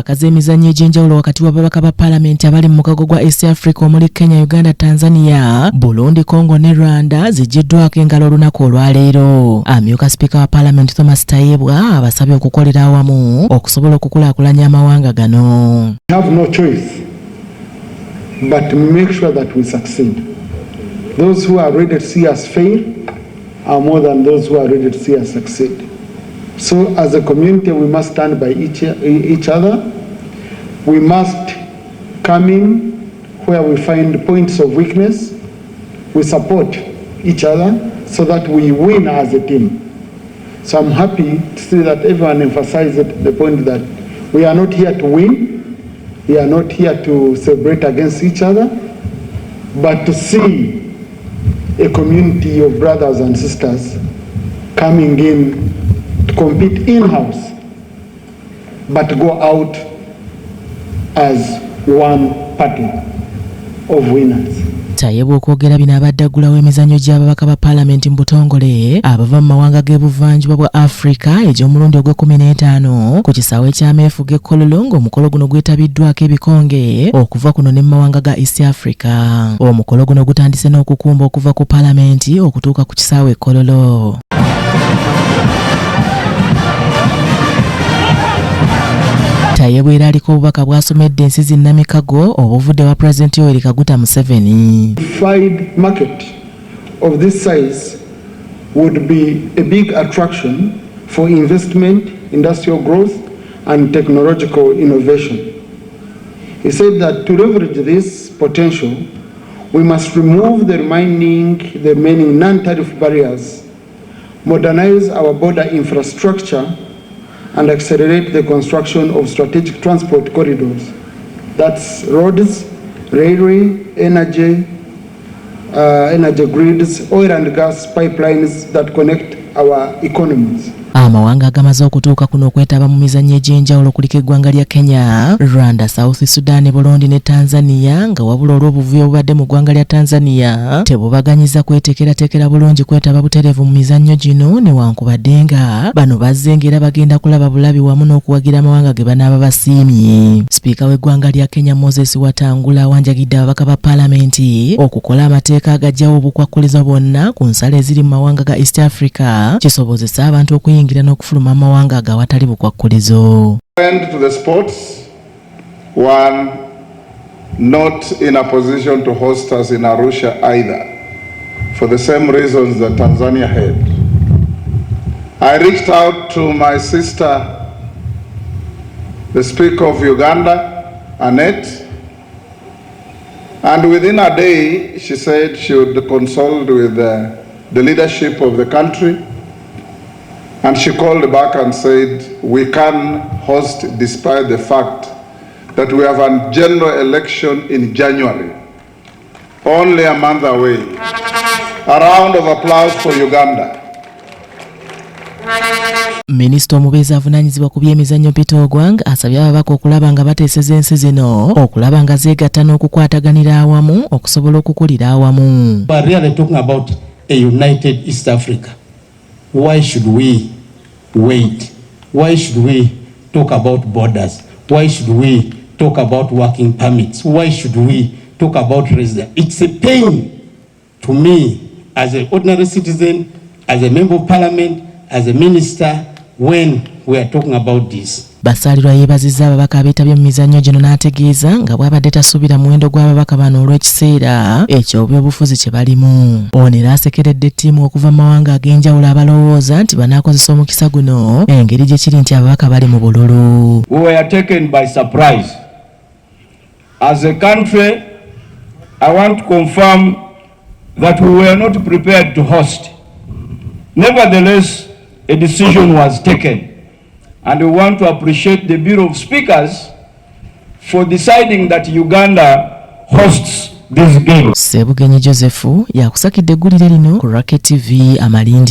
empaka z'emizannyo egy'enjawulo wakati wa babaka ba palamenti abali mu mukago gwa East Africa omuli Kenya Uganda Tanzania Burundi Congo ne Rwanda zijjiddwako engalo olunaku olwaleero. Amyuka sipiika wa palamenti Thomasi Tayebwa abasabye okukolera awamu okusobola okukulaakulanya amawanga gano. We have no choice but to make sure that we succeed. Those who are ready to see us fail are more than those who are ready to see us succeed. So as a community, we must stand by each other. We must come in where we find points of weakness. We support each other so that we win as a team. So I'm happy to see that everyone emphasized the point that we are not here to win. We are not here to celebrate against each other, but to see a community of brothers and sisters coming in to compete in-house, but go out as one party of winners. Tayebwa okwogera bino abadde aggulawo emizannyo gy'ababaka ba palamenti mu butongole abava mu mawanga g'ebuvanjuba bwa Afrika egy'omulundi ogw'15 ku kisaawe ky'ameefu g'ekkololo ng'omukolo guno gwetabiddwako ebikonge okuva kuno ne mu mawanga ga East Africa. Omukolo guno gutandise n'okukumba okuva ku palamenti okutuuka ku kisaawe ekkololo. Tayebwa era aliko obubaka bw'asomedde ensi zinnamikago obuvudde wa Pulezidenti Yoweri Kaguta Museveni. Unified market of this size would be a big attraction for investment, industrial growth and technological innovation. He said that to leverage this potential, we must remove the remaining non-tariff barriers, modernize our border infrastructure and accelerate the construction of strategic transport corridors. That's roads, railway, energy grids, oil and gas pipelines that connect our economies. Amawanga agamaze okutuuka kuno okwetaba mu mizannyo egy'enjawulo kuliko eggwanga lya Kenya, Rwanda, South Sudan, Bulundi ne Tanzania nga wabula olw'obuvuyo obubadde mu ggwanga lya Tanzania tebubaganyiza kweteekerateekera bulungi kwetaba butereevu mu mizannyo gino newankubadde nga bano bazze ng'era bagenda kulaba bulabi wamu n'okuwagira amawanga ge banaaba basiimye. Sipiika w'eggwanga lya Kenya Moses Watangula awanjagidde ababaka ba palamenti okukola amateeka agaggyawo obukwakkulizo bwonna ku nsalo eziri mu mawanga ga East Africa kisobozesa abantu okuyingira n'okufuluma amawanga agawatali bukwakkulizo. To the sports, one not in a position to host us in Arusha either, for the same reasons that Tanzania had. I reached out to my sister, the Speaker of Uganda, Annette, and within a day she said she would consult with the leadership of the country. And she called back and said, we can host despite the fact that we have a general election in January, only a month away. A round of applause for Uganda. Minisita omubeezi avunaanyizibwa ku by'emizannyo Peter Ogwang asabye ababaka okulaba nga bateeseza ensi zino okulaba nga zeegatta n'okukwataganira awamu okusobola okukulira awamu. We are really talking about a united East Africa. Why should we wait? Why should we talk about borders? Why should we talk about working permits? Why should we talk about residence? It's a pain to me as an ordinary citizen, as a member of parliament, as a minister, when we are talking about this. Basalirwa yeebazizza ababaka abeetabye mu mizannyo gino n'ategeeza nga bw'abadde tasuubira muwendo gw'ababaka bano olw'ekiseera eky'obyobufuzi kye balimu. Ono era asekeredde ttiimu okuva mu mawanga ag'enjawulo abalowooza nti banaakozesa omukisa guno engeri gye kiri nti ababaka bali mu bululu. We were taken by surprise. As a country, I want to confirm that we were not prepared to host. Nevertheless, a decision was taken. And we want to appreciate the Bureau of Speakers for deciding that Uganda hosts this game. Sebugenyi Joseph yakusakidde eggulire lino ku Rocket TV Amalindi.